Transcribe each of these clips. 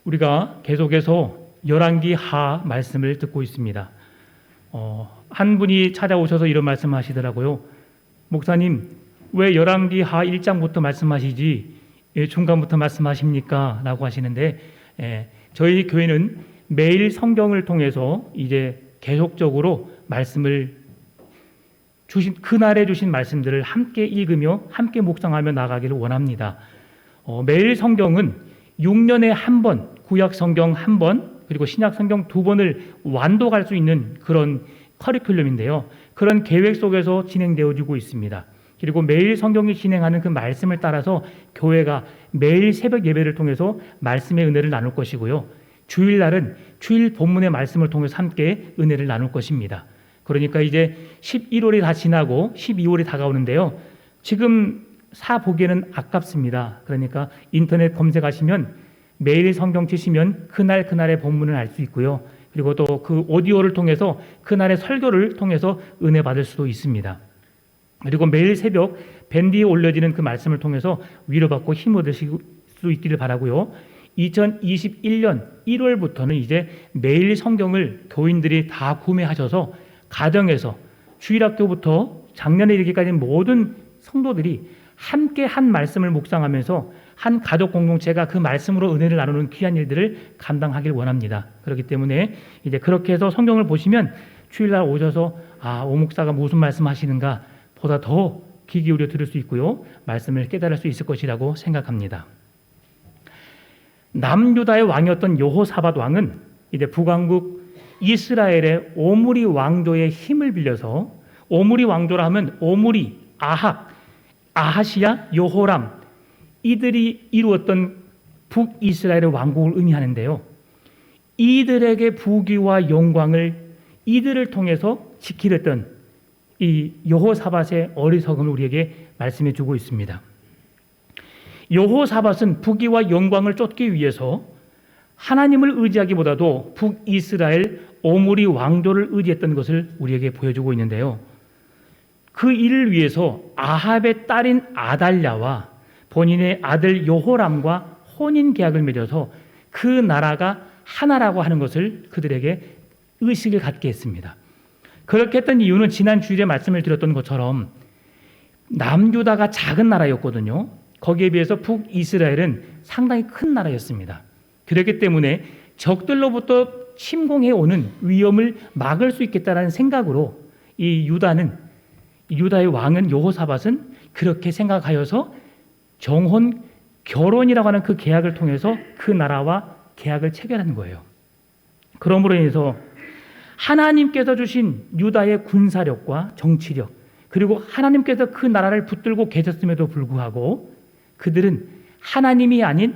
우리가 계속해서 열왕기 하 말씀을 듣고 있습니다. 한 분이 찾아오셔서 이런 말씀하시더라고요. 목사님, 왜 열왕기 하 1장부터 말씀하시지 중간부터 말씀하십니까? 라고 하시는데, 저희 교회는 매일 성경을 통해서 이제 계속적으로 말씀을 주신 그날에 주신 말씀들을 함께 읽으며 함께 묵상하며 나가기를 원합니다. 매일 성경은 6년에 한 번, 구약 성경 한 번, 그리고 신약 성경 2번을 완독할 수 있는 그런 커리큘럼인데요. 그런 계획 속에서 진행되어지고 있습니다. 그리고 매일 성경이 진행하는 그 말씀을 따라서 교회가 매일 새벽 예배를 통해서 말씀의 은혜를 나눌 것이고요. 주일날은 주일 본문의 말씀을 통해서 함께 은혜를 나눌 것입니다. 그러니까 이제 11월이 다 지나고 12월이 다가오는데요. 지금 사 보기에는 아깝습니다. 그러니까 인터넷 검색하시면 매일 성경 치시면 그날의 본문을 알 수 있고요. 그리고 또 그 오디오를 통해서 그날의 설교를 통해서 은혜 받을 수도 있습니다. 그리고 매일 새벽 밴드에 올려지는 그 말씀을 통해서 위로받고 힘 얻으실 수 있기를 바라고요. 2021년 1월부터는 이제 매일 성경을 교인들이 다 구매하셔서 가정에서 주일학교부터 작년에 이르기까지 모든 성도들이 함께 한 말씀을 묵상하면서 한 가족 공동체가 그 말씀으로 은혜를 나누는 귀한 일들을 감당하길 원합니다. 그렇기 때문에 이제 그렇게 해서 성경을 보시면 주일날 오셔서 오 목사가 무슨 말씀하시는가 보다 더 귀 기울여 들을 수 있고요. 말씀을 깨달을 수 있을 것이라고 생각합니다. 남유다의 왕이었던 여호사밧 왕은 이제 북왕국 이스라엘의 오므리 왕조의 힘을 빌려서, 오므리 왕조라 하면 오므리, 아합, 아하시야, 여호람 이들이 이루었던 북이스라엘의 왕국을 의미하는데요. 이들에게 부귀와 영광을 이들을 통해서 지키렸던 이 여호사밧의 어리석음을 우리에게 말씀해 주고 있습니다. 여호사밧은 부귀와 영광을 쫓기 위해서 하나님을 의지하기보다도 북이스라엘 오므리 왕조를 의지했던 것을 우리에게 보여주고 있는데요. 그 일을 위해서 아합의 딸인 아달랴와 본인의 아들 여호람과 혼인 계약을 맺어서 그 나라가 하나라고 하는 것을 그들에게 의식을 갖게 했습니다. 그렇게 했던 이유는 지난 주일에 말씀을 드렸던 것처럼 남유다가 작은 나라였거든요. 거기에 비해서 북이스라엘은 상당히 큰 나라였습니다. 그렇기 때문에 적들로부터 침공해 오는 위험을 막을 수 있겠다라는 생각으로 이 유다의 왕은 여호사밧은 그렇게 생각하여서 정혼 결혼이라고 하는 그 계약을 통해서 그 나라와 계약을 체결하는 거예요. 그러므로 인해서 하나님께서 주신 유다의 군사력과 정치력, 그리고 하나님께서 그 나라를 붙들고 계셨음에도 불구하고 그들은 하나님이 아닌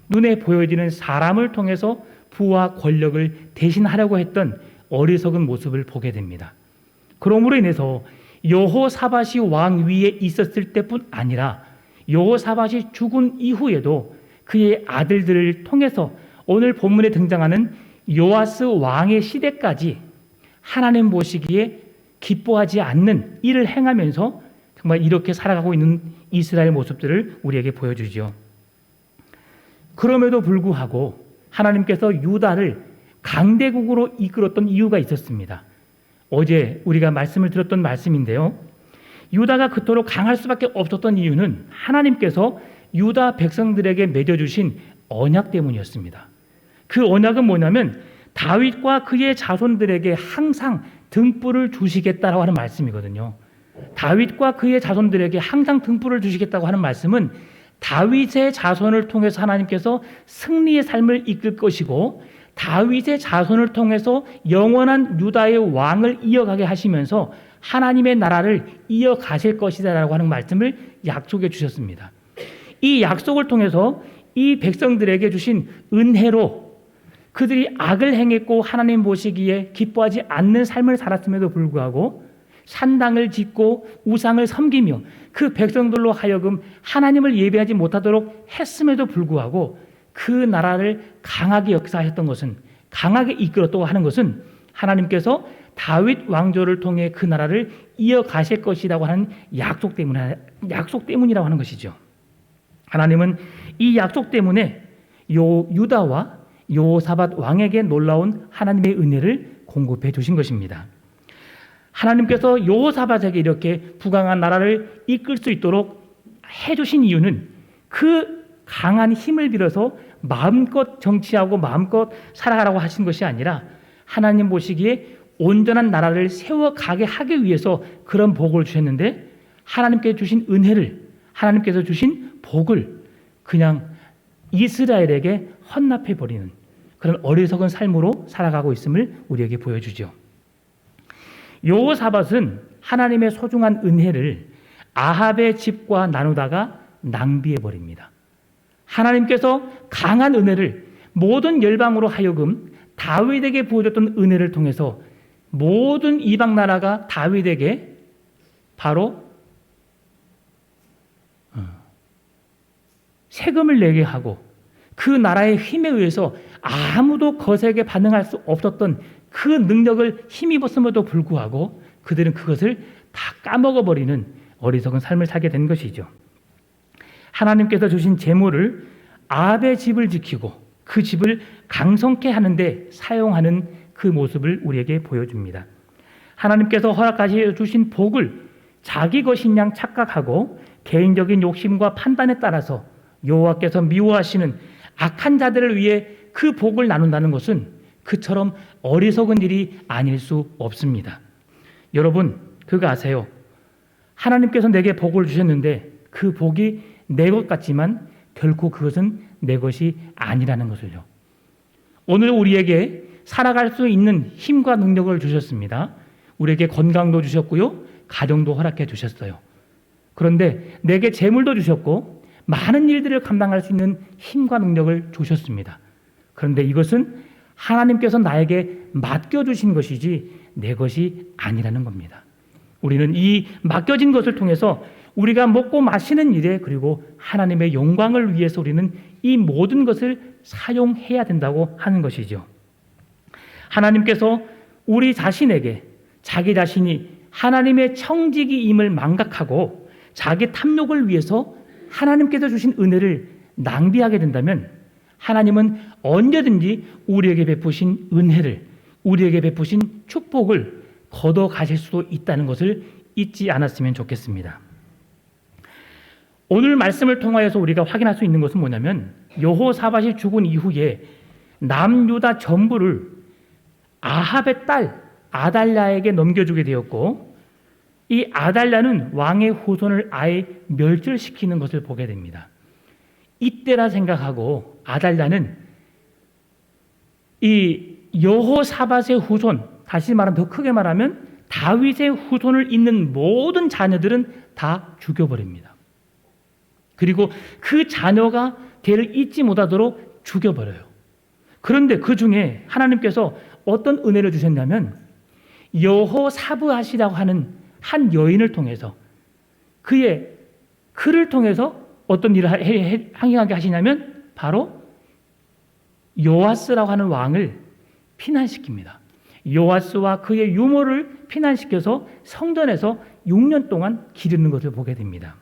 눈에 보여지는 사람을 통해서 부와 권력을 대신하려고 했던 어리석은 모습을 보게 됩니다. 그러므로 인해서 여호사밧이 왕 위에 있었을 때뿐 아니라 여호사밧이 죽은 이후에도 그의 아들들을 통해서 오늘 본문에 등장하는 요아스 왕의 시대까지 하나님 보시기에 기뻐하지 않는 일을 행하면서 정말 이렇게 살아가고 있는 이스라엘 모습들을 우리에게 보여주죠. 그럼에도 불구하고 하나님께서 유다를 강대국으로 이끌었던 이유가 있었습니다. 어제 우리가 말씀을 들었던 말씀인데요. 유다가 그토록 강할 수밖에 없었던 이유는 하나님께서 유다 백성들에게 맺어주신 언약 때문이었습니다. 그 언약은 뭐냐면 다윗과 그의 자손들에게 항상 등불을 주시겠다라고 하는 말씀이거든요. 다윗과 그의 자손들에게 항상 등불을 주시겠다고 하는 말씀은 다윗의 자손을 통해서 하나님께서 승리의 삶을 이끌 것이고 다윗의 자손을 통해서 영원한 유다의 왕을 이어가게 하시면서 하나님의 나라를 이어가실 것이다라고 하는 말씀을 약속해 주셨습니다. 이 약속을 통해서 이 백성들에게 주신 은혜로 그들이 악을 행했고 하나님 보시기에 기뻐하지 않는 삶을 살았음에도 불구하고 산당을 짓고 우상을 섬기며 그 백성들로 하여금 하나님을 예배하지 못하도록 했음에도 불구하고 그 나라를 강하게 역사하셨던 것은, 강하게 이끌었다고 하는 것은 하나님께서 다윗 왕조를 통해 그 나라를 이어가실 것이라고 하는 약속 때문이라고 하는 것이죠. 하나님은 이 약속 때문에 유다와 여호사밧 왕에게 놀라운 하나님의 은혜를 공급해 주신 것입니다. 하나님께서 여호사밧에게 이렇게 부강한 나라를 이끌 수 있도록 해주신 이유는 그 강한 힘을 빌어서 마음껏 정치하고 마음껏 살아가라고 하신 것이 아니라 하나님 보시기에 온전한 나라를 세워가게 하기 위해서 그런 복을 주셨는데, 하나님께서 주신 은혜를, 하나님께서 주신 복을 그냥 이스라엘에게 헌납해버리는 그런 어리석은 삶으로 살아가고 있음을 우리에게 보여주죠. 여호사밧은 하나님의 소중한 은혜를 아합의 집과 나누다가 낭비해버립니다. 하나님께서 강한 은혜를 모든 열방으로 하여금 다윗에게 부어줬던 은혜를 통해서 모든 이방 나라가 다윗에게 바로 세금을 내게 하고 그 나라의 힘에 의해서 아무도 거세게 반응할 수 없었던 그 능력을 힘입었음에도 불구하고 그들은 그것을 다 까먹어버리는 어리석은 삶을 살게 된 것이죠. 하나님께서 주신 재물을 아합의 집을 지키고 그 집을 강성케 하는데 사용하는 그 모습을 우리에게 보여줍니다. 하나님께서 허락하시 주신 복을 자기 것인 양 착각하고 개인적인 욕심과 판단에 따라서 여호와께서 미워하시는 악한 자들을 위해 그 복을 나눈다는 것은 그처럼 어리석은 일이 아닐 수 없습니다. 여러분, 그거 아세요? 하나님께서 내게 복을 주셨는데 그 복이 내 것 같지만 결코 그것은 내 것이 아니라는 것을요. 오늘 우리에게 살아갈 수 있는 힘과 능력을 주셨습니다. 우리에게 건강도 주셨고요, 가정도 허락해 주셨어요. 그런데 내게 재물도 주셨고 많은 일들을 감당할 수 있는 힘과 능력을 주셨습니다. 그런데 이것은 하나님께서 나에게 맡겨주신 것이지 내 것이 아니라는 겁니다. 우리는 이 맡겨진 것을 통해서 우리가 먹고 마시는 일에, 그리고 하나님의 영광을 위해서 우리는 이 모든 것을 사용해야 된다고 하는 것이죠. 하나님께서 우리 자신에게 자기 자신이 하나님의 청지기임을 망각하고 자기 탐욕을 위해서 하나님께서 주신 은혜를 낭비하게 된다면 하나님은 언제든지 우리에게 베푸신 은혜를, 우리에게 베푸신 축복을 걷어 가실 수도 있다는 것을 잊지 않았으면 좋겠습니다. 오늘 말씀을 통하여서 우리가 확인할 수 있는 것은 뭐냐면, 여호사밧이 죽은 이후에 남유다 전부를 아합의 딸 아달랴에게 넘겨주게 되었고, 이 아달랴는 왕의 후손을 아예 멸절시키는 것을 보게 됩니다. 이때라 생각하고 아달랴는 이 여호사밧의 후손, 다시 말하면 더 크게 말하면 다윗의 후손을 잇는 모든 자녀들은 다 죽여버립니다. 그리고 그 자녀가 걔를 잊지 못하도록 죽여버려요. 그런데 그 중에 하나님께서 어떤 은혜를 주셨냐면, 여호사브앗이라고 하는 한 여인을 통해서, 그를 통해서 어떤 일을 행하게 하시냐면 바로 요아스라고 하는 왕을 피난시킵니다. 요아스와 그의 유모를 피난시켜서 성전에서 6년 동안 기르는 것을 보게 됩니다.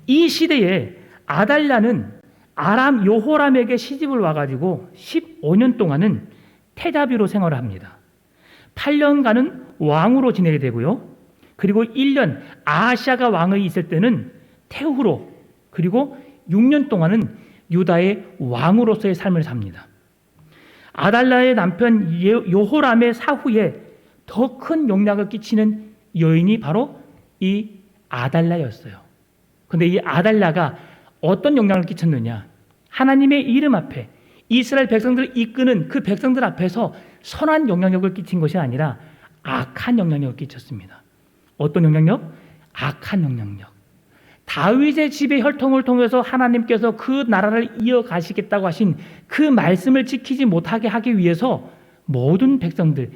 이 시대에 아달랴는 아람 요호람에게 시집을 와가지고 15년 동안은 태자비로 생활을 합니다. 8년간은 왕으로 지내게 되고요. 그리고 1년 아하시아가 왕이 있을 때는 태후로, 그리고 6년 동안은 유다의 왕으로서의 삶을 삽니다. 아달랴의 남편 요호람의 사후에 더 큰 영향을 끼치는 여인이 바로 이 아달랴였어요. 그런데 이 아달랴가 어떤 영향을 끼쳤느냐? 하나님의 이름 앞에 이스라엘 백성들을 이끄는 그 백성들 앞에서 선한 영향력을 끼친 것이 아니라 악한 영향력을 끼쳤습니다. 어떤 영향력? 악한 영향력. 다윗의 집의 혈통을 통해서 하나님께서 그 나라를 이어가시겠다고 하신 그 말씀을 지키지 못하게 하기 위해서 모든 백성들,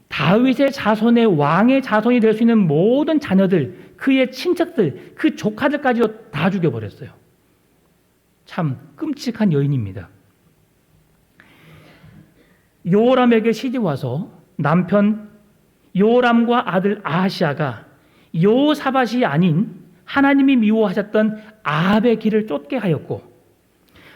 다윗의 자손의 왕의 자손이 될 수 있는 모든 자녀들, 그의 친척들, 그 조카들까지도 다 죽여버렸어요. 참 끔찍한 여인입니다. 요람에게 시집 와서 남편 요람과 아들 아하시아가 여호사밧이 아닌 하나님이 미워하셨던 아합의 길을 쫓게 하였고,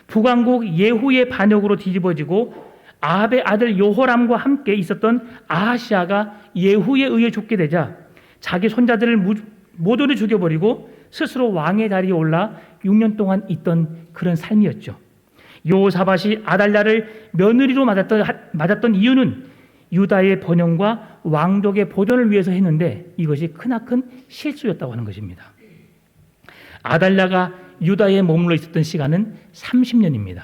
북왕국 예후의 반역으로 뒤집어지고 아합의 아들 요호람과 함께 있었던 아하시아가 예후에 의해 죽게 되자 자기 손자들을 모두를 죽여버리고 스스로 왕의 자리에 올라 6년 동안 있던 그런 삶이었죠. 여호사밧이 아달랴를 며느리로 맞았던 이유는 유다의 번영과 왕족의 보존을 위해서 했는데 이것이 크나큰 실수였다고 하는 것입니다. 아달랴가 유다에 머물러 있었던 시간은 30년입니다.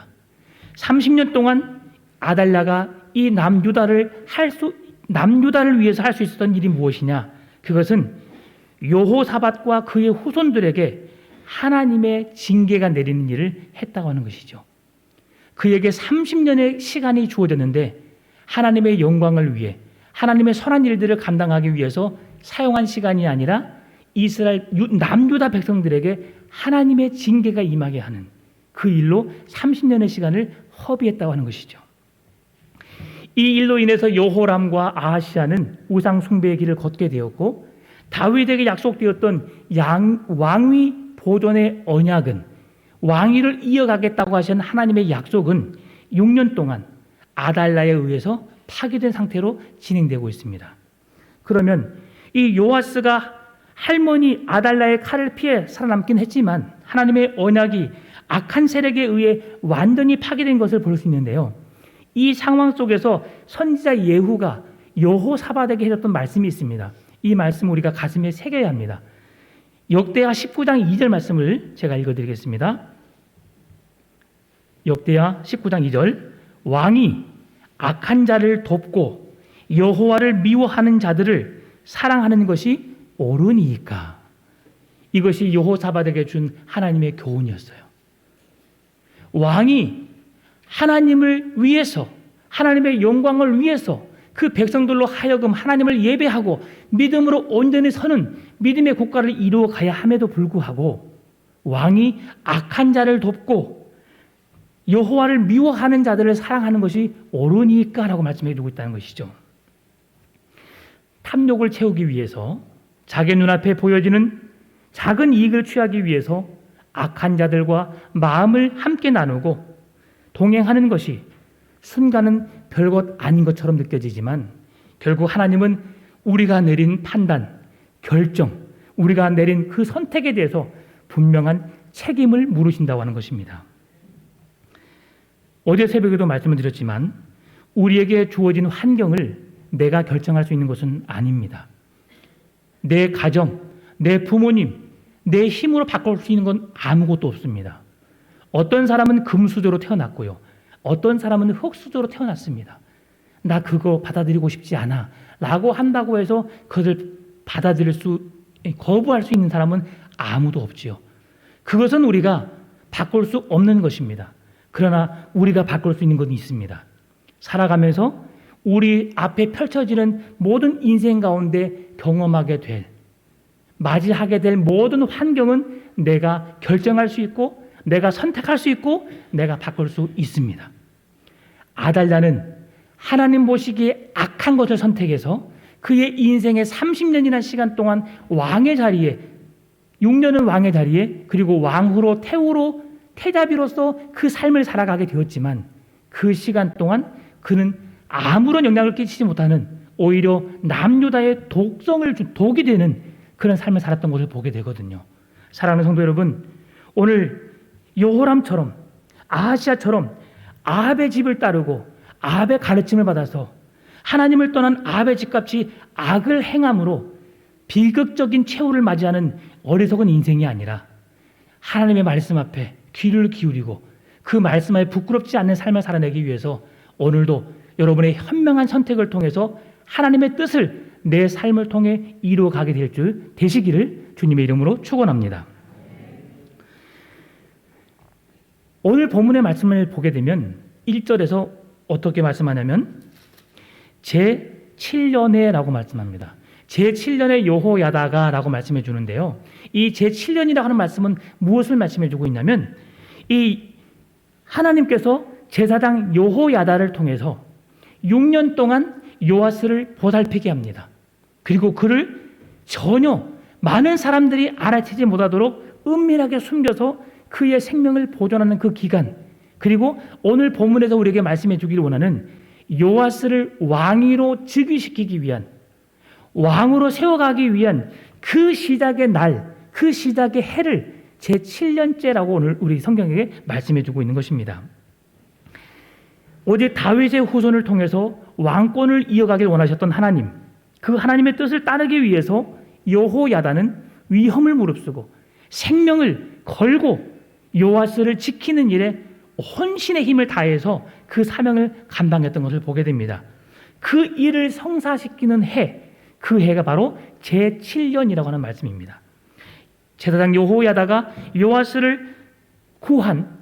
30년 동안 아달랴가 이 남유다를 위해서 할 수 있었던 일이 무엇이냐? 그것은 여호사밧과 그의 후손들에게 하나님의 징계가 내리는 일을 했다고 하는 것이죠. 그에게 30년의 시간이 주어졌는데 하나님의 영광을 위해 하나님의 선한 일들을 감당하기 위해서 사용한 시간이 아니라 이스라엘 남유다 백성들에게 하나님의 징계가 임하게 하는 그 일로 30년의 시간을 허비했다고 하는 것이죠. 이 일로 인해서 여호람과 아하시아는 우상 숭배의 길을 걷게 되었고 다윗에게 약속되었던 왕위 보존의 언약은 왕위를 이어가겠다고 하신 하나님의 약속은 6년 동안 아달랴에 의해서 파괴된 상태로 진행되고 있습니다. 그러면 이 요아스가 할머니 아달랴의 칼을 피해 살아남긴 했지만 하나님의 언약이 악한 세력에 의해 완전히 파괴된 것을 볼 수 있는데요. 이 상황 속에서 선지자 예후가 여호사밧에게 해줬던 말씀이 있습니다. 이 말씀을 우리가 가슴에 새겨야 합니다. 역대하 19장 2절 말씀을 제가 읽어드리겠습니다. 역대하 19장 2절 왕이 악한 자를 돕고 여호와를 미워하는 자들을 사랑하는 것이 옳으니까. 이것이 여호사밧에게 준 하나님의 교훈이었어요. 왕이 하나님을 위해서 하나님의 영광을 위해서 그 백성들로 하여금 하나님을 예배하고 믿음으로 온전히 서는 믿음의 국가를 이루어 가야 함에도 불구하고 왕이 악한 자를 돕고 여호와를 미워하는 자들을 사랑하는 것이 옳으니까라고 말씀해 주고 있다는 것이죠. 탐욕을 채우기 위해서 자기 눈앞에 보여지는 작은 이익을 취하기 위해서 악한 자들과 마음을 함께 나누고 동행하는 것이 순간은 별것 아닌 것처럼 느껴지지만 결국 하나님은 우리가 내린 판단, 결정, 우리가 내린 그 선택에 대해서 분명한 책임을 물으신다고 하는 것입니다. 어제 새벽에도 말씀을 드렸지만 우리에게 주어진 환경을 내가 결정할 수 있는 것은 아닙니다. 내 가정, 내 부모님, 내 힘으로 바꿀 수 있는 건 아무것도 없습니다. 어떤 사람은 금수저로 태어났고요. 어떤 사람은 흙수저로 태어났습니다. 나 그거 받아들이고 싶지 않아 라고 한다고 해서 그것을 거부할 수 있는 사람은 아무도 없지요. 그것은 우리가 바꿀 수 없는 것입니다. 그러나 우리가 바꿀 수 있는 건 있습니다. 살아가면서 우리 앞에 펼쳐지는 모든 인생 가운데 경험하게 될, 맞이하게 될 모든 환경은 내가 결정할 수 있고 내가 선택할 수 있고 내가 바꿀 수 있습니다. 아달랴는 하나님 보시기에 악한 것을 선택해서 그의 인생의 30년이나 시간 동안 왕의 자리에 6년은 왕의 자리에 그리고 왕후로 태자비로서 그 삶을 살아가게 되었지만 그 시간 동안 그는 아무런 영향을 끼치지 못하는 오히려 남유다의 독이 되는 그런 삶을 살았던 것을 보게 되거든요. 사랑하는 성도 여러분, 오늘 여호람처럼 아하시아처럼 아합의 집을 따르고 아합의 가르침을 받아서 하나님을 떠난 아합의 집같이 악을 행함으로 비극적인 최후를 맞이하는 어리석은 인생이 아니라 하나님의 말씀 앞에 귀를 기울이고 그 말씀 앞에 부끄럽지 않는 삶을 살아내기 위해서 오늘도 여러분의 현명한 선택을 통해서 하나님의 뜻을 내 삶을 통해 이루어가게 되시기를 주님의 이름으로 축원합니다. 오늘 본문의 말씀을 보게 되면 1절에서 어떻게 말씀하냐면 제7년에라고 말씀합니다. 제7년의 여호야다가 라고 말씀해 주는데요. 이 제7년이라고 하는 말씀은 무엇을 말씀해 주고 있냐면 이 하나님께서 제사장 여호야다를 통해서 6년 동안 요아스를 보살피게 합니다. 그리고 그를 전혀 많은 사람들이 알아채지 못하도록 은밀하게 숨겨서 그의 생명을 보존하는 그 기간, 그리고 오늘 본문에서 우리에게 말씀해 주기를 원하는 요아스를 왕위로 즉위시키기 위한, 왕으로 세워가기 위한 그 시작의 날, 그 시작의 해를 제7년째라고 오늘 우리 성경에게 말씀해 주고 있는 것입니다. 어제 다윗의 후손을 통해서 왕권을 이어가길 원하셨던 하나님, 그 하나님의 뜻을 따르기 위해서 여호야다는 위험을 무릅쓰고 생명을 걸고 요아스를 지키는 일에 혼신의 힘을 다해서 그 사명을 감당했던 것을 보게 됩니다. 그 일을 성사시키는 해, 그 해가 바로 제7년이라고 하는 말씀입니다. 제사장 여호야다가 요아스를 구한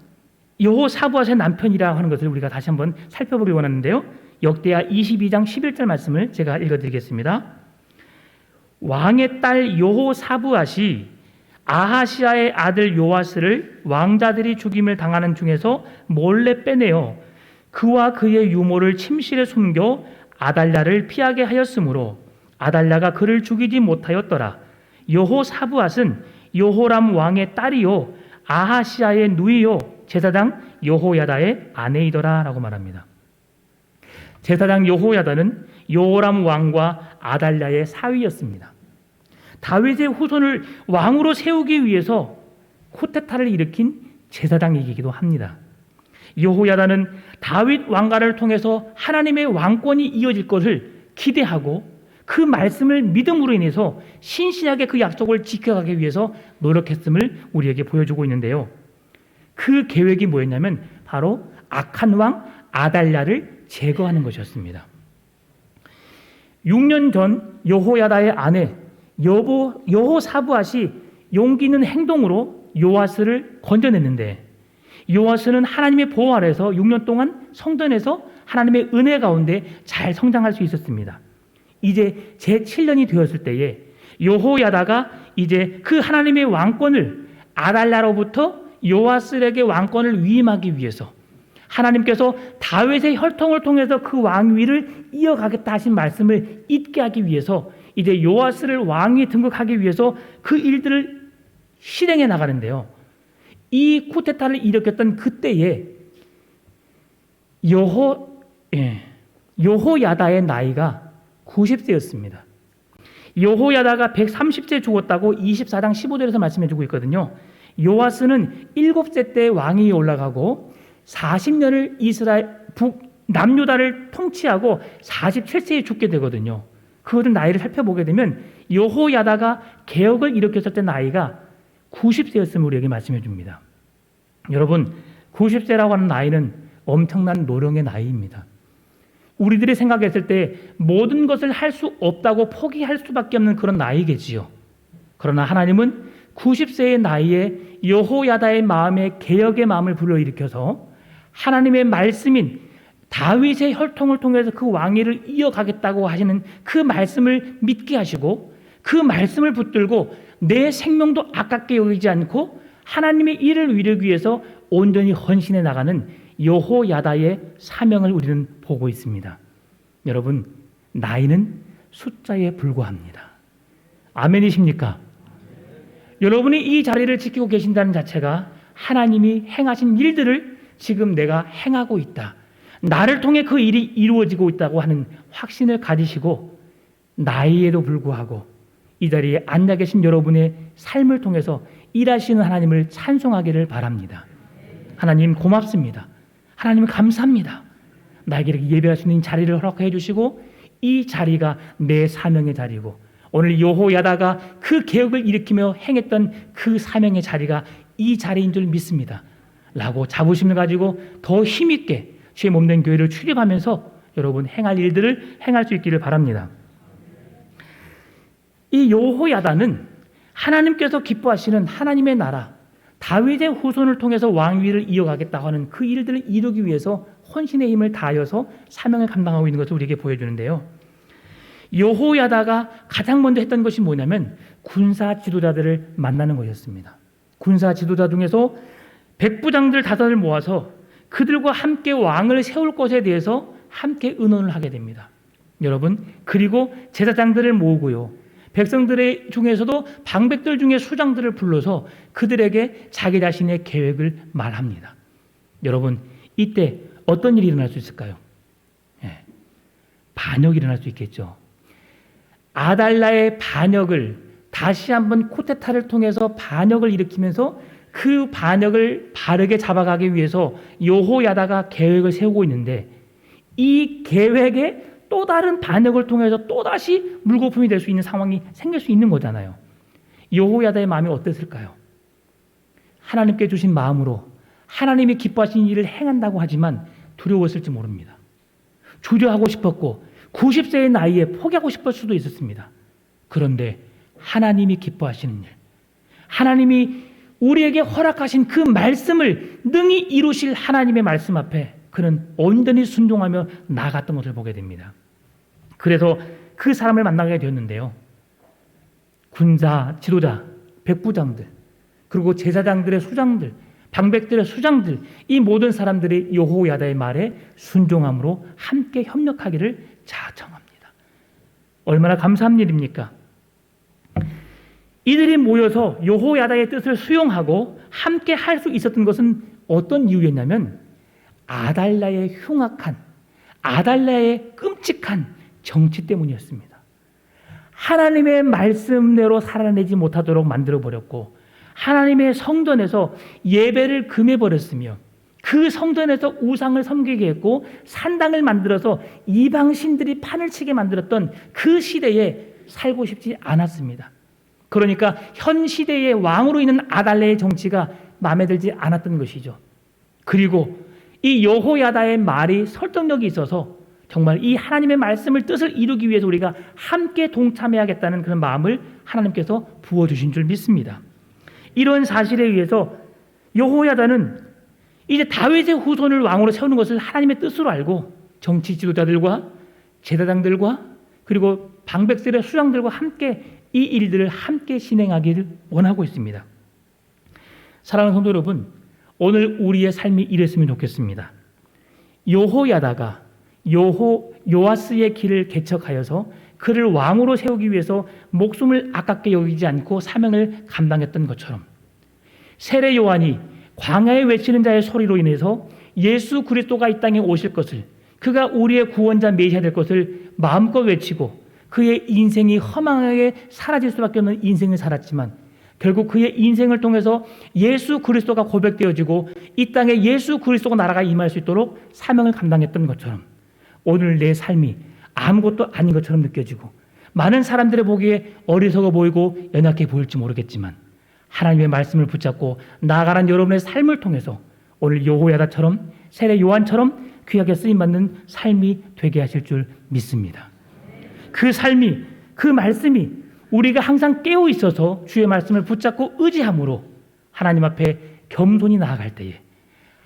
여호사부아스의 남편이라고 하는 것을 우리가 다시 한번 살펴보길 원하는데요. 역대하 22장 11절 말씀을 제가 읽어드리겠습니다. 왕의 딸 여호사부아시 아하시아의 아들 요아스를 왕자들이 죽임을 당하는 중에서 몰래 빼내어 그와 그의 유모를 침실에 숨겨 아달랴를 피하게 하였으므로 아달랴가 그를 죽이지 못하였더라. 여호사부앗은 여호람 왕의 딸이요 아하시아의 누이요 제사장 여호야다의 아내이더라 라고 말합니다. 제사장 여호야다는 여호람 왕과 아달랴의 사위였습니다. 다윗의 후손을 왕으로 세우기 위해서 쿠데타를 일으킨 제사장이기도 합니다. 여호야다는 다윗 왕가를 통해서 하나님의 왕권이 이어질 것을 기대하고 그 말씀을 믿음으로 인해서 신실하게 그 약속을 지켜가기 위해서 노력했음을 우리에게 보여주고 있는데요. 그 계획이 뭐였냐면 바로 악한 왕 아달랴를 제거하는 것이었습니다. 6년 전 여호야다의 아내 여호사부앗이 용기 있는 행동으로 요아스를 건져냈는데 요아스는 하나님의 보호 아래서 6년 동안 성전에서 하나님의 은혜 가운데 잘 성장할 수 있었습니다. 이제 제7년이 되었을 때에 여호야다가 이제 그 하나님의 왕권을 아달랴로부터 요아스에게 왕권을 위임하기 위해서 하나님께서 다윗의 혈통을 통해서 그 왕위를 이어가겠다 하신 말씀을 잊게 하기 위해서 이제 요아스를 왕위에 등극하기 위해서 그 일들을 실행해 나가는데요. 이 쿠데타를 일으켰던 그때에 여호야다의 나이가 90세였습니다. 여호야다가 130세 죽었다고 24장 15절에서 말씀해주고 있거든요. 요아스는 7세 때 왕위에 올라가고 40년을 이스라엘 남유다를 통치하고 47세에 죽게 되거든요. 그것을 나이를 살펴보게 되면 여호야다가 개혁을 일으켰을 때 나이가 90세였음을 우리에게 말씀해 줍니다. 여러분, 90세라고 하는 나이는 엄청난 노령의 나이입니다. 우리들이 생각했을 때 모든 것을 할 수 없다고 포기할 수밖에 없는 그런 나이겠지요. 그러나 하나님은 90세의 나이에 여호야다의 마음에 개혁의 마음을 불러일으켜서 하나님의 말씀인 다윗의 혈통을 통해서 그 왕위를 이어가겠다고 하시는 그 말씀을 믿게 하시고 그 말씀을 붙들고 내 생명도 아깝게 여기지 않고 하나님의 일을 이루기 위해서 온전히 헌신해 나가는 여호야다의 사명을 우리는 보고 있습니다. 여러분, 나이는 숫자에 불과합니다. 아멘이십니까? 여러분이 이 자리를 지키고 계신다는 자체가 하나님이 행하신 일들을 지금 내가 행하고 있다, 나를 통해 그 일이 이루어지고 있다고 하는 확신을 가지시고 나이에도 불구하고 이 자리에 앉아 계신 여러분의 삶을 통해서 일하시는 하나님을 찬송하기를 바랍니다. 하나님 고맙습니다. 하나님 감사합니다. 나에게 이렇게 예배할 수 있는 자리를 허락해 주시고 이 자리가 내 사명의 자리고 오늘 여호야다가 그 개혁을 일으키며 행했던 그 사명의 자리가 이 자리인 줄 믿습니다 라고 자부심을 가지고 더 힘있게 주의 몸된 교회를 출입하면서 여러분 행할 일들을 행할 수 있기를 바랍니다. 이 여호야다는 하나님께서 기뻐하시는 하나님의 나라 다윗의 후손을 통해서 왕위를 이어가겠다고 하는 그 일들을 이루기 위해서 혼신의 힘을 다하여서 사명을 감당하고 있는 것을 우리에게 보여주는데요. 여호야다가 가장 먼저 했던 것이 뭐냐면 군사 지도자들을 만나는 것이었습니다. 군사 지도자 중에서 백부장들 5을 모아서 그들과 함께 왕을 세울 것에 대해서 함께 의논을 하게 됩니다. 여러분, 그리고 제사장들을 모으고요. 백성들의 중에서도 방백들 중에 수장들을 불러서 그들에게 자기 자신의 계획을 말합니다. 여러분, 이때 어떤 일이 일어날 수 있을까요? 예, 반역이 일어날 수 있겠죠. 아달라의 반역을 다시 한번 쿠데타를 통해서 반역을 일으키면서 그 반역을 바르게 잡아가기 위해서 여호야다가 계획을 세우고 있는데, 이 계획에 또 다른 반역을 통해서 또다시 물거품이 될 수 있는 상황이 생길 수 있는 거잖아요. 여호야다의 마음이 어땠을까요? 하나님께 주신 마음으로 하나님이 기뻐하신 일을 행한다고 하지만 두려웠을지 모릅니다. 주저하고 싶었고 90세의 나이에 포기하고 싶을 수도 있었습니다. 그런데 하나님이 기뻐하시는 일, 하나님이 우리에게 허락하신 그 말씀을 능히 이루실 하나님의 말씀 앞에 그는 온전히 순종하며 나아갔던 것을 보게 됩니다. 그래서 그 사람을 만나게 되었는데요. 군사 지도자, 백부장들, 그리고 제사장들의 수장들, 방백들의 수장들, 이 모든 사람들이 여호야다의 말에 순종함으로 함께 협력하기를 자청합니다. 얼마나 감사한 일입니까? 이들이 모여서 여호야다의 뜻을 수용하고 함께 할 수 있었던 것은 어떤 이유였냐면 아달라의 흉악한, 아달라의 끔찍한 정치 때문이었습니다. 하나님의 말씀대로 살아내지 못하도록 만들어버렸고, 하나님의 성전에서 예배를 금해버렸으며, 그 성전에서 우상을 섬기게 했고 산당을 만들어서 이방신들이 판을 치게 만들었던 그 시대에 살고 싶지 않았습니다. 그러니까 현 시대의 왕으로 있는 아달랴의 정치가 마음에 들지 않았던 것이죠. 그리고 이 여호야다의 말이 설득력이 있어서 정말 이 하나님의 말씀을 뜻을 이루기 위해서 우리가 함께 동참해야겠다는 그런 마음을 하나님께서 부어주신 줄 믿습니다. 이런 사실에 의해서 여호야다는 이제 다윗의 후손을 왕으로 세우는 것을 하나님의 뜻으로 알고 정치 지도자들과 제사장들과 그리고 방백들의 수장들과 함께 이 일들을 함께 진행하기를 원하고 있습니다. 사랑하는 성도 여러분, 오늘 우리의 삶이 이랬으면 좋겠습니다. 여호야다가 요아스의 길을 개척하여서 그를 왕으로 세우기 위해서 목숨을 아깝게 여기지 않고 사명을 감당했던 것처럼, 세례 요한이 광야에 외치는 자의 소리로 인해서 예수 그리스도가 이 땅에 오실 것을, 그가 우리의 구원자 메시아 될 것을 마음껏 외치고 그의 인생이 허망하게 사라질 수밖에 없는 인생을 살았지만 결국 그의 인생을 통해서 예수 그리스도가 고백되어지고 이 땅에 예수 그리스도가 나라가 임할 수 있도록 사명을 감당했던 것처럼, 오늘 내 삶이 아무것도 아닌 것처럼 느껴지고 많은 사람들의 보기에 어리석어 보이고 연약해 보일지 모르겠지만 하나님의 말씀을 붙잡고 나아가는 여러분의 삶을 통해서 오늘 여호야다처럼 세례 요한처럼 귀하게 쓰임받는 삶이 되게 하실 줄 믿습니다. 그 삶이, 그 말씀이 우리가 항상 깨어 있어서 주의 말씀을 붙잡고 의지함으로 하나님 앞에 겸손히 나아갈 때에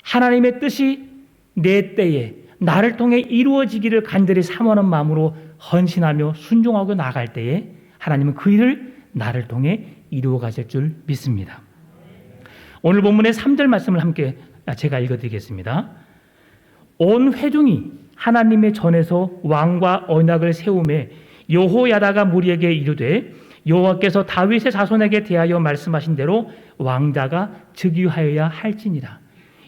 하나님의 뜻이 내 때에 나를 통해 이루어지기를 간절히 사모하는 마음으로 헌신하며 순종하고 나아갈 때에 하나님은 그 일을 나를 통해 이루어 가실 줄 믿습니다. 오늘 본문의 3절 말씀을 함께 제가 읽어드리겠습니다. 온 회중이 하나님의 전에서 왕과 언약을 세우매 여호야다가 무리에게 이르되 여호와께서 다윗의 자손에게 대하여 말씀하신 대로 왕자가 즉위하여야 할지니라.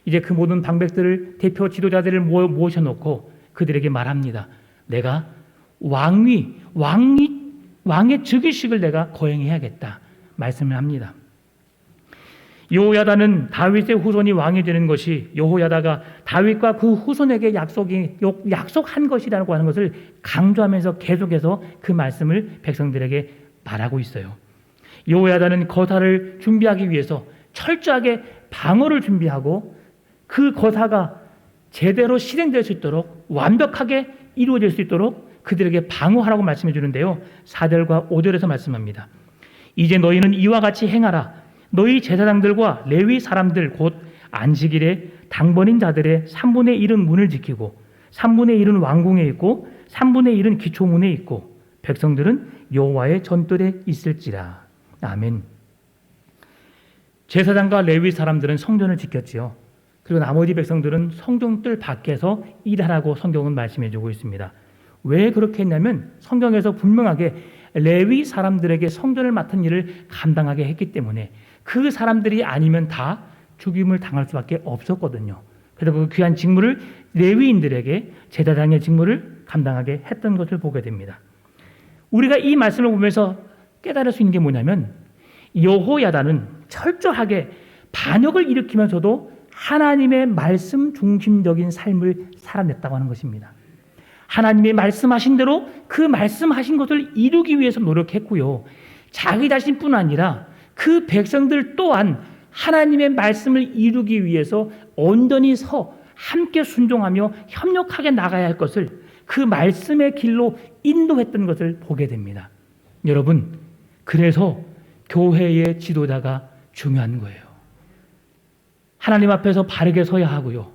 이제 그 모든 방백들을, 대표 지도자들을 모셔놓고 그들에게 말합니다. 내가 왕의 즉위식을 내가 거행해야겠다 말씀을 합니다. 여호야다는 다윗의 후손이 왕이 되는 것이 여호야다가 다윗과 그 후손에게 약속한 것이라고 하는 것을 강조하면서 계속해서 그 말씀을 백성들에게 말하고 있어요. 여호야다는 거사를 준비하기 위해서 철저하게 방어를 준비하고 그 거사가 제대로 실행될 수 있도록 완벽하게 이루어질 수 있도록 그들에게 방어하라고 말씀해 주는데요. 4절과 5절에서 말씀합니다. 이제 너희는 이와 같이 행하라. 너희 제사장들과 레위 사람들 곧 안식일에 당번인 자들의 3분의 1은 문을 지키고 3분의 1은 왕궁에 있고 3분의 1은 기초문에 있고 백성들은 여호와의 전뜰에 있을지라. 아멘. 제사장과 레위 사람들은 성전을 지켰지요. 그리고 나머지 백성들은 성전뜰 밖에서 일하라고 성경은 말씀해 주고 있습니다. 왜 그렇게 했냐면 성경에서 분명하게 레위 사람들에게 성전을 맡은 일을 감당하게 했기 때문에 그 사람들이 아니면 다 죽임을 당할 수밖에 없었거든요. 그래서 그 귀한 직무를 레위인들에게 제사장의 직무를 감당하게 했던 것을 보게 됩니다. 우리가 이 말씀을 보면서 깨달을 수 있는 게 뭐냐면 여호야다는 철저하게 반역을 일으키면서도 하나님의 말씀 중심적인 삶을 살아냈다고 하는 것입니다. 하나님의 말씀하신 대로 그 말씀하신 것을 이루기 위해서 노력했고요. 자기 자신뿐 아니라 그 백성들 또한 하나님의 말씀을 이루기 위해서 온전히 함께 순종하며 협력하게 나가야 할 것을 그 말씀의 길로 인도했던 것을 보게 됩니다. 여러분, 그래서 교회의 지도자가 중요한 거예요. 하나님 앞에서 바르게 서야 하고요.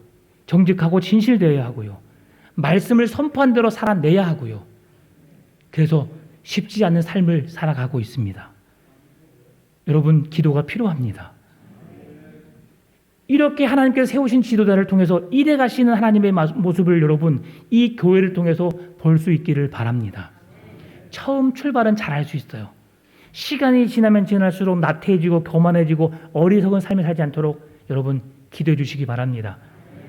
정직하고 진실되어야 하고요. 말씀을 선포한 대로 살아내야 하고요. 그래서 쉽지 않은 삶을 살아가고 있습니다. 여러분, 기도가 필요합니다. 이렇게 하나님께서 세우신 지도자를 통해서 이래 가시는 하나님의 모습을 여러분, 이 교회를 통해서 볼 수 있기를 바랍니다. 처음 출발은 잘할 수 있어요. 시간이 지나면 지날수록 나태해지고 교만해지고 어리석은 삶을 살지 않도록 여러분 기도해 주시기 바랍니다.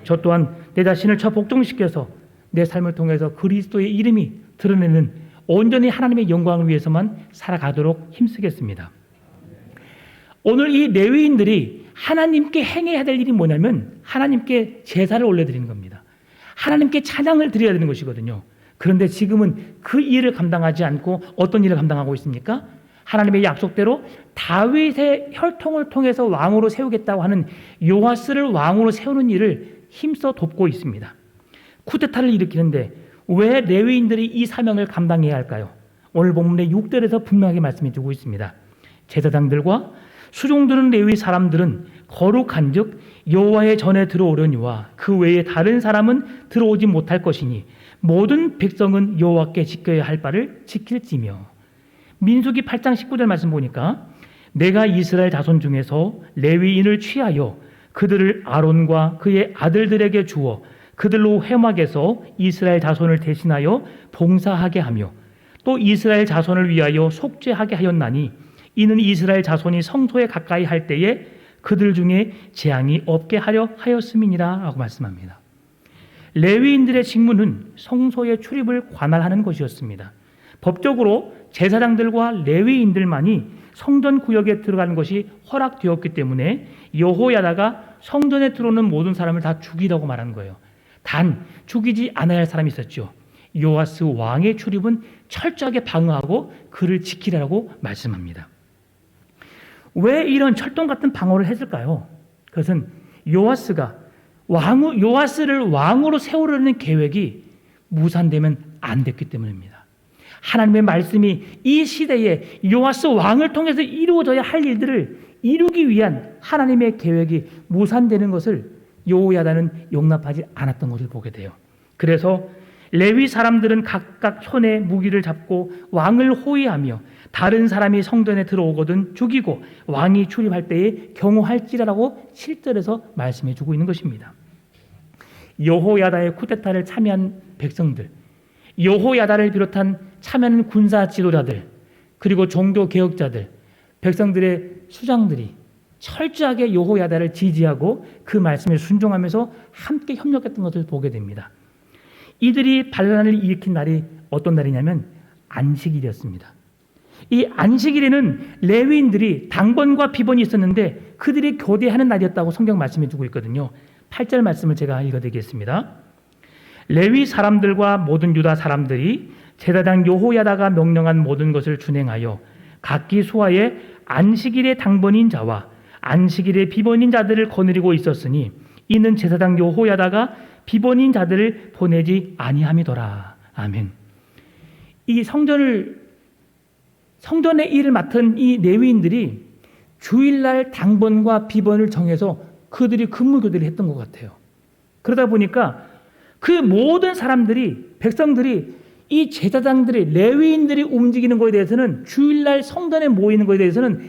저 또한 내 자신을 복종시켜서 내 삶을 통해서 그리스도의 이름이 드러내는 온전히 하나님의 영광을 위해서만 살아가도록 힘쓰겠습니다. 오늘 이 레위인들이 하나님께 행해야 될 일이 뭐냐면 하나님께 제사를 올려드리는 겁니다. 하나님께 찬양을 드려야 되는 것이거든요. 그런데 지금은 그 일을 감당하지 않고 어떤 일을 감당하고 있습니까? 하나님의 약속대로 다윗의 혈통을 통해서 왕으로 세우겠다고 하는 요아스를 왕으로 세우는 일을 힘써 돕고 있습니다. 쿠데타를 일으키는데 왜 레위인들이 이 사명을 감당해야 할까요? 오늘 본문의 6절에서 분명하게 말씀해 주고 있습니다. 제사장들과 수종드는 레위 사람들은 거룩한즉 여호와의 전에 들어오려니와 그 외에 다른 사람은 들어오지 못할 것이니 모든 백성은 여호와께 지켜야 할 바를 지킬지며. 민수기 8장 19절 말씀 보니까 내가 이스라엘 자손 중에서 레위인을 취하여 그들을 아론과 그의 아들들에게 주어 그들로 회막에서 이스라엘 자손을 대신하여 봉사하게 하며 또 이스라엘 자손을 위하여 속죄하게 하였나니 이는 이스라엘 자손이 성소에 가까이 할 때에 그들 중에 재앙이 없게 하려 하였음이니라 라고 말씀합니다. 레위인들의 직무는 성소의 출입을 관할하는 것이었습니다. 법적으로 제사장들과 레위인들만이 성전 구역에 들어가는 것이 허락되었기 때문에 여호야다가 성전에 들어오는 모든 사람을 다 죽이라고 말한 거예요. 단 죽이지 않아야 할 사람이 있었죠. 요아스 왕의 출입은 철저하게 방어하고 그를 지키라고 말씀합니다. 왜 이런 철동 같은 방어를 했을까요? 그것은 요아스를 왕으로 세우려는 계획이 무산되면 안 됐기 때문입니다. 하나님의 말씀이 이 시대에 요아스 왕을 통해서 이루어져야 할 일들을 이루기 위한 하나님의 계획이 무산되는 것을 여호야다는 용납하지 않았던 것을 보게 돼요. 그래서 레위 사람들은 각각 손에 무기를 잡고 왕을 호위하며 다른 사람이 성전에 들어오거든 죽이고 왕이 출입할 때에 경호할지라라고 7절에서 말씀해 주고 있는 것입니다. 여호야다의 쿠데타를 참여한 백성들, 여호야다를 비롯한 참여하는 군사 지도자들, 그리고 종교 개혁자들, 백성들의 수장들이 철저하게 여호야다를 지지하고 그 말씀에 순종하면서 함께 협력했던 것을 보게 됩니다. 이들이 반란을 일으킨 날이 어떤 날이냐면 안식일이었습니다. 이 안식일에는 레위인들이 당번과 비번이 있었는데 그들이 교대하는 날이었다고 성경 말씀해 주고 있거든요. 8절 말씀을 제가 읽어드리겠습니다. 레위 사람들과 모든 유다 사람들이 제사장 여호야다가 명령한 모든 것을 준행하여 각기 수하에 안식일의 당번인 자와 안식일의 비번인 자들을 거느리고 있었으니 이는 제사장 여호야다가 비번인 자들을 보내지 아니함이더라. 아멘. 이 성전의 일을 맡은 이 레위인들이 주일날 당번과 비번을 정해서 그들이 근무 교대를 했던 것 같아요. 그러다 보니까 그 모든 사람들이, 백성들이 이 제사장들이, 레위인들이 움직이는 것에 대해서는, 주일날 성전에 모이는 것에 대해서는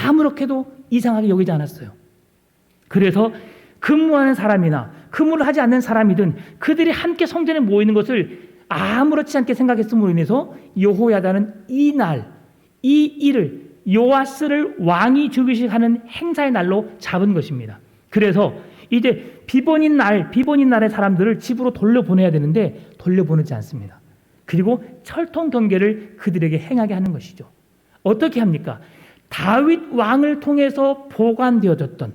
아무렇게도 이상하게 여기지 않았어요. 그래서 근무하는 사람이나 근무를 하지 않는 사람이든 그들이 함께 성전에 모이는 것을 아무렇지 않게 생각했음으로 인해서 여호야다는 이 일을 요아스를 왕이 죽이시하는 행사의 날로 잡은 것입니다. 그래서 이제 비번인 날의 사람들을 집으로 돌려보내야 되는데 돌려보내지 않습니다. 그리고 철통 경계를 그들에게 행하게 하는 것이죠. 어떻게 합니까? 다윗 왕을 통해서 보관되어졌던,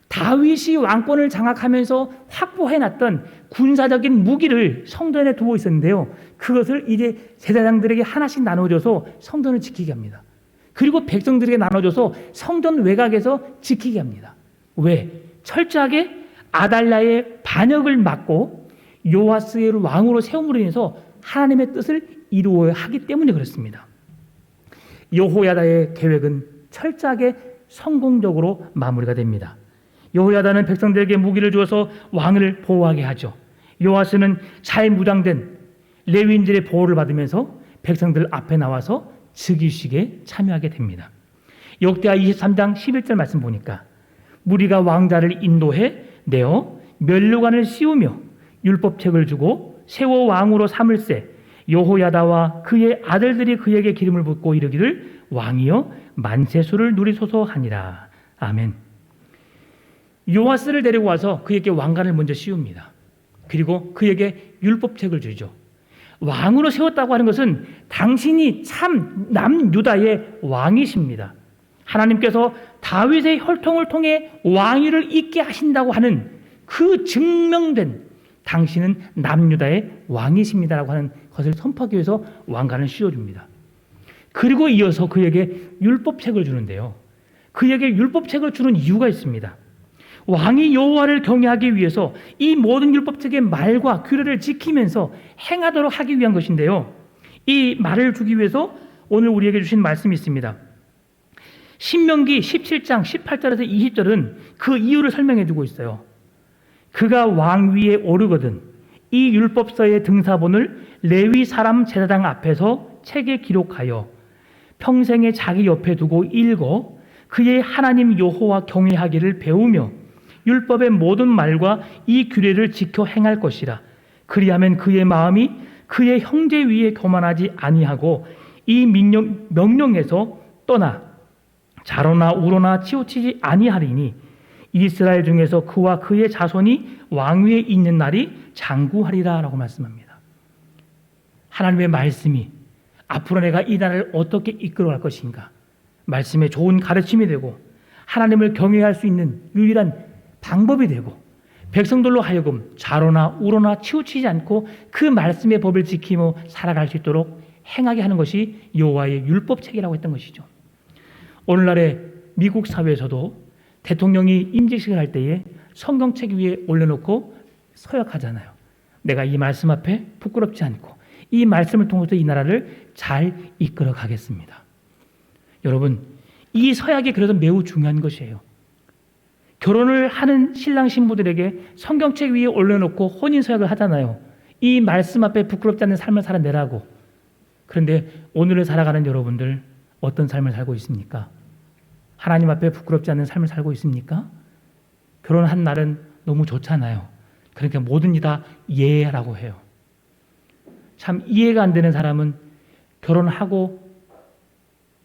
다윗이 왕권을 장악하면서 확보해놨던 군사적인 무기를 성전에 두고 있었는데요. 그것을 이제 제사장들에게 하나씩 나눠줘서 성전을 지키게 합니다. 그리고 백성들에게 나눠줘서 성전 외곽에서 지키게 합니다. 왜? 철저하게 아달랴의 반역을 막고 요아스를 왕으로 세움으로 인해서 하나님의 뜻을 이루어야 하기 때문에 그렇습니다. 여호야다의 계획은 철저하게 성공적으로 마무리가 됩니다. 여호야다는 백성들에게 무기를 주어서 왕을 보호하게 하죠. 요아스는 잘 무장된 레위인들의 보호를 받으면서 백성들 앞에 나와서 즉위식에 참여하게 됩니다. 역대하 23장 11절 말씀 보니까 무리가 왕자를 인도해 내어 면류관을 씌우며 율법책을 주고 세워 왕으로 삼을세 여호야다와 그의 아들들이 그에게 기름을 붓고 이르기를 왕이여 만세수를 누리소서 하니라. 아멘. 요아스를 데리고 와서 그에게 왕관을 먼저 씌웁니다. 그리고 그에게 율법책을 주죠. 왕으로 세웠다고 하는 것은 당신이 참 남유다의 왕이십니다. 하나님께서 다윗의 혈통을 통해 왕위를 잇게 하신다고 하는 그 증명된 당신은 남유다의 왕이십니다라고 하는 것을 선포하기 위해서 왕관을 씌워줍니다. 그리고 이어서 그에게 율법책을 주는데요. 그에게 율법책을 주는 이유가 있습니다. 왕이 여호와를 경외하기 위해서 이 모든 율법책의 말과 규례를 지키면서 행하도록 하기 위한 것인데요. 이 말을 주기 위해서 오늘 우리에게 주신 말씀이 있습니다. 신명기 17장 18절에서 20절은 그 이유를 설명해 주고 있어요. 그가 왕위에 오르거든 이 율법서의 등사본을 레위 사람 제사장 앞에서 책에 기록하여 평생에 자기 옆에 두고 읽어 그의 하나님 여호와 경외하기를 배우며 율법의 모든 말과 이 규례를 지켜 행할 것이라. 그리하면 그의 마음이 그의 형제 위에 교만하지 아니하고 이 명령에서 떠나 자로나 우로나 치우치지 아니하리니 이스라엘 중에서 그와 그의 자손이 왕위에 있는 날이 장구하리라 라고 말씀합니다. 하나님의 말씀이 앞으로 내가 이 나라를 어떻게 이끌어갈 것인가, 말씀의 좋은 가르침이 되고 하나님을 경외할 수 있는 유일한 방법이 되고 백성들로 하여금 좌로나 우로나 치우치지 않고 그 말씀의 법을 지키며 살아갈 수 있도록 행하게 하는 것이 여호와의 율법책이라고 했던 것이죠. 오늘날의 미국 사회에서도 대통령이 임직식을 할 때에 성경책 위에 올려놓고 서약하잖아요. 내가 이 말씀 앞에 부끄럽지 않고 이 말씀을 통해서 이 나라를 잘 이끌어 가겠습니다. 여러분, 이 서약이 그래서 매우 중요한 것이에요. 결혼을 하는 신랑 신부들에게 성경책 위에 올려놓고 혼인서약을 하잖아요. 이 말씀 앞에 부끄럽지 않는 삶을 살아내라고. 그런데 오늘을 살아가는 여러분들 어떤 삶을 살고 있습니까? 하나님 앞에 부끄럽지 않는 삶을 살고 있습니까? 결혼한 날은 너무 좋잖아요. 그러니까 뭐든지 다 예라고 해요. 참 이해가 안 되는 사람은 결혼하고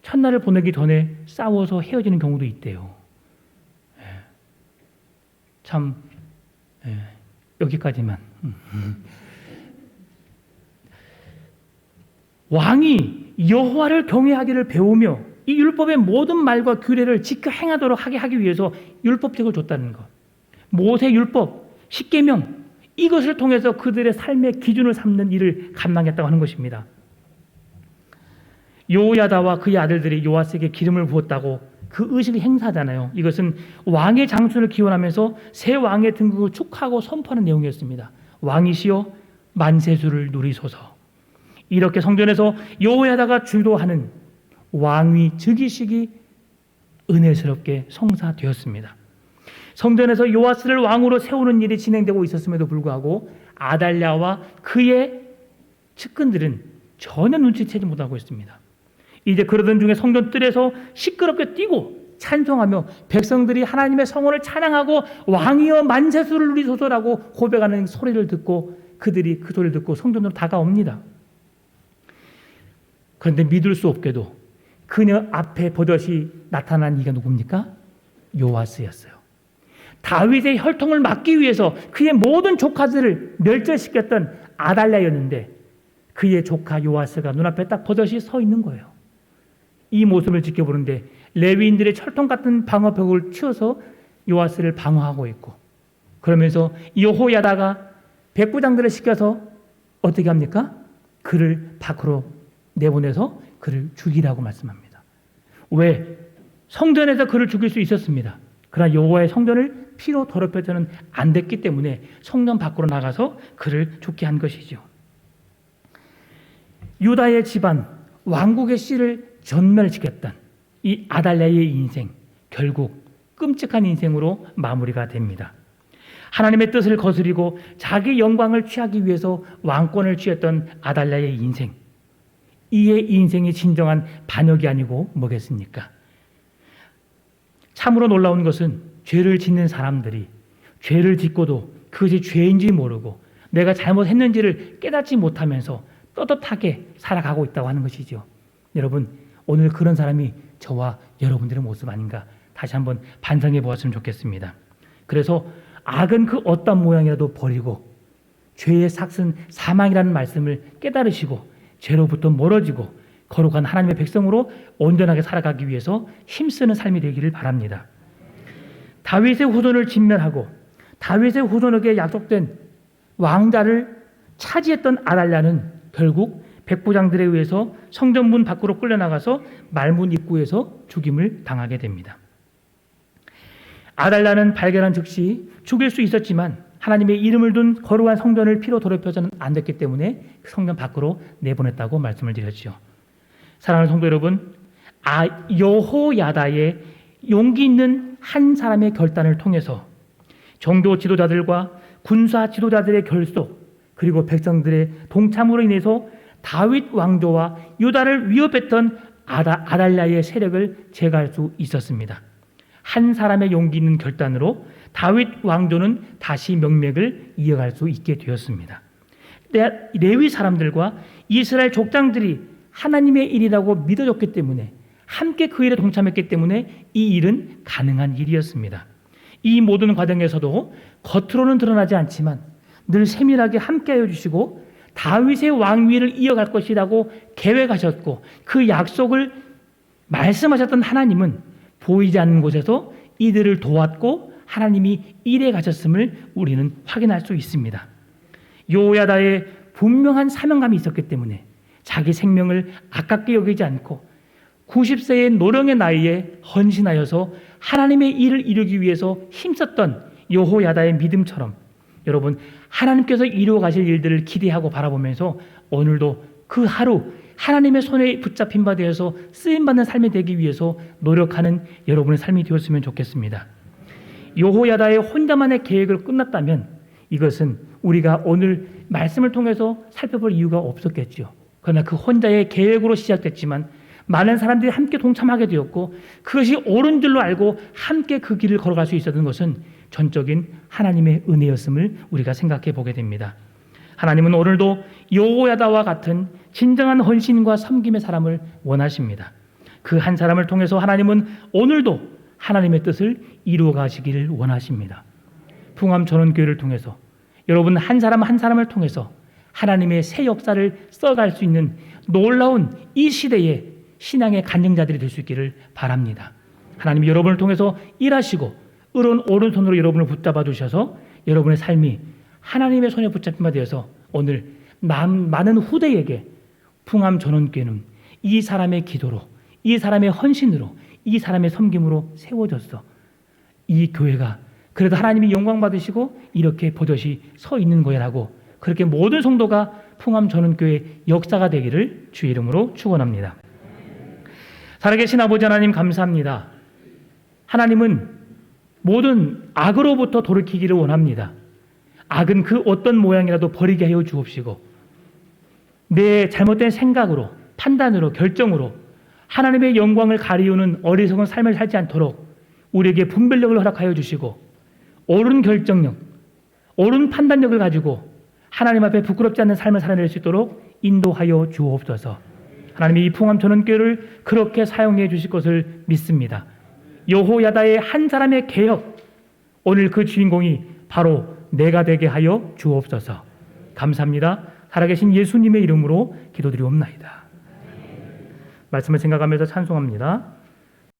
첫날을 보내기 전에 싸워서 헤어지는 경우도 있대요. 참 여기까지만. 왕이 여호와를 경외하기를 배우며 이 율법의 모든 말과 규례를 지켜 행하도록 하기 위해서 율법책을 줬다는 것. 모세 율법, 십계명 이것을 통해서 그들의 삶의 기준을 삼는 일을 감당했다고 하는 것입니다. 여호야다와 그의 아들들이 요아스에게 기름을 부었다고 그 의식을 행사하잖아요. 이것은 왕의 장수를 기원하면서 새 왕의 등극을 축하하고 선포하는 내용이었습니다. 왕이시여 만세수를 누리소서. 이렇게 성전에서 여호야다가 주도하는 왕위 즉위식이 은혜스럽게 성사되었습니다. 성전에서 요아스를 왕으로 세우는 일이 진행되고 있었음에도 불구하고 아달랴와 그의 측근들은 전혀 눈치채지 못하고 있습니다. 이제 그러던 중에 성전 뜰에서 시끄럽게 뛰고 찬송하며 백성들이 하나님의 성원을 찬양하고 왕이여 만세수를 누리소서라고 고백하는 소리를 듣고 그들이 그 소리를 듣고 성전으로 다가옵니다. 그런데 믿을 수 없게도 그녀 앞에 버젓이 나타난 이가 누굽니까? 요아스였어요. 다윗의 혈통을 막기 위해서 그의 모든 조카들을 멸절시켰던 아달랴였는데 그의 조카 요아스가 눈앞에 딱 버젓이 서 있는 거예요. 이 모습을 지켜보는데 레위인들의 철통 같은 방어벽을 치워서 요아스를 방어하고 있고, 그러면서 여호야다가 백부장들을 시켜서 어떻게 합니까? 그를 밖으로 내보내서 그를 죽이라고 말씀합니다. 왜? 성전에서 그를 죽일 수 있었습니다. 그러나 여호와의 성전을 피로 더럽혀서는 안 됐기 때문에 성전 밖으로 나가서 그를 죽게 한 것이죠. 유다의 집안, 왕국의 씨를 전멸시켰던 이 아달랴의 인생, 결국 끔찍한 인생으로 마무리가 됩니다. 하나님의 뜻을 거스리고 자기 영광을 취하기 위해서 왕권을 취했던 아달랴의 인생, 이의 인생이 진정한 반역이 아니고 뭐겠습니까? 참으로 놀라운 것은 죄를 짓는 사람들이 죄를 짓고도 그것이 죄인지 모르고 내가 잘못했는지를 깨닫지 못하면서 떳떳하게 살아가고 있다고 하는 것이죠. 여러분, 오늘 그런 사람이 저와 여러분들의 모습 아닌가 다시 한번 반성해 보았으면 좋겠습니다. 그래서 악은 그 어떤 모양이라도 버리고 죄의 삭은 사망이라는 말씀을 깨달으시고 죄로부터 멀어지고 거룩한 하나님의 백성으로 온전하게 살아가기 위해서 힘쓰는 삶이 되기를 바랍니다. 다윗의 후손을 진멸하고 다윗의 후손에게 약속된 왕자를 차지했던 아달랴는 결국 백부장들에 의해서 성전문 밖으로 끌려나가서 말문 입구에서 죽임을 당하게 됩니다. 아달랴는 발견한 즉시 죽일 수 있었지만 하나님의 이름을 둔 거룩한 성전을 피로 더럽혀서는 안 됐기 때문에 성전 밖으로 내보냈다고 말씀을 드렸죠. 사랑하는 성도 여러분, 여호야다의 용기 있는 한 사람의 결단을 통해서 종교 지도자들과 군사 지도자들의 결속, 그리고 백성들의 동참으로 인해서 다윗 왕조와 유다를 위협했던 아달랴의 세력을 제거할 수 있었습니다. 한 사람의 용기 있는 결단으로 다윗 왕조는 다시 명맥을 이어갈 수 있게 되었습니다. 레위 사람들과 이스라엘 족장들이 하나님의 일이라고 믿어졌기 때문에 함께 그 일에 동참했기 때문에 이 일은 가능한 일이었습니다. 이 모든 과정에서도 겉으로는 드러나지 않지만 늘 세밀하게 함께하여 주시고 다윗의 왕위를 이어갈 것이라고 계획하셨고 그 약속을 말씀하셨던 하나님은 보이지 않는 곳에서 이들을 도왔고 하나님이 일해 가셨음을 우리는 확인할 수 있습니다. 요야다의 분명한 사명감이 있었기 때문에 자기 생명을 아깝게 여기지 않고 90세의 노령의 나이에 헌신하여서 하나님의 일을 이루기 위해서 힘썼던 여호야다의 믿음처럼 여러분, 하나님께서 이루어 가실 일들을 기대하고 바라보면서 오늘도 그 하루 하나님의 손에 붙잡힌 바 되어서 쓰임받는 삶이 되기 위해서 노력하는 여러분의 삶이 되었으면 좋겠습니다. 여호야다의 혼자만의 계획으로 끝났다면 이것은 우리가 오늘 말씀을 통해서 살펴볼 이유가 없었겠죠. 그러나 그 혼자의 계획으로 시작됐지만 많은 사람들이 함께 동참하게 되었고 그것이 옳은 줄로 알고 함께 그 길을 걸어갈 수 있었던 것은 전적인 하나님의 은혜였음을 우리가 생각해 보게 됩니다. 하나님은 오늘도 여호야다와 같은 진정한 헌신과 섬김의 사람을 원하십니다. 그 한 사람을 통해서 하나님은 오늘도 하나님의 뜻을 이루어 가시기를 원하십니다. 풍암전원교회를 통해서 여러분 한 사람 한 사람을 통해서 하나님의 새 역사를 써갈 수 있는 놀라운 이 시대에 신앙의 간증자들이 될 수 있기를 바랍니다. 하나님이 여러분을 통해서 일하시고 의로운 오른손으로 여러분을 붙잡아 주셔서 여러분의 삶이 하나님의 손에 붙잡힌 바 되어서 오늘 많은 후대에게 풍암전원교회는 이 사람의 기도로, 이 사람의 헌신으로, 이 사람의 섬김으로 세워졌어. 이 교회가 그래도 하나님이 영광 받으시고 이렇게 버젓이 서 있는 거야라고 그렇게 모든 성도가 풍암전원교회 역사가 되기를 주의 이름으로 축원합니다. 살아계신 아버지 하나님 감사합니다. 하나님은 모든 악으로부터 돌이키기를 원합니다. 악은 그 어떤 모양이라도 버리게 하여 주옵시고 내 잘못된 생각으로, 판단으로, 결정으로 하나님의 영광을 가리우는 어리석은 삶을 살지 않도록 우리에게 분별력을 허락하여 주시고 옳은 결정력, 옳은 판단력을 가지고 하나님 앞에 부끄럽지 않는 삶을 살아낼 수 있도록 인도하여 주옵소서. 하나님이 이 풍암전원교회를 그렇게 사용해 주실 것을 믿습니다. 여호야다의 한 사람의 개혁, 오늘 그 주인공이 바로 내가 되게 하여 주옵소서. 감사합니다. 살아계신 예수님의 이름으로 기도드리옵나이다. 말씀을 생각하면서 찬송합니다.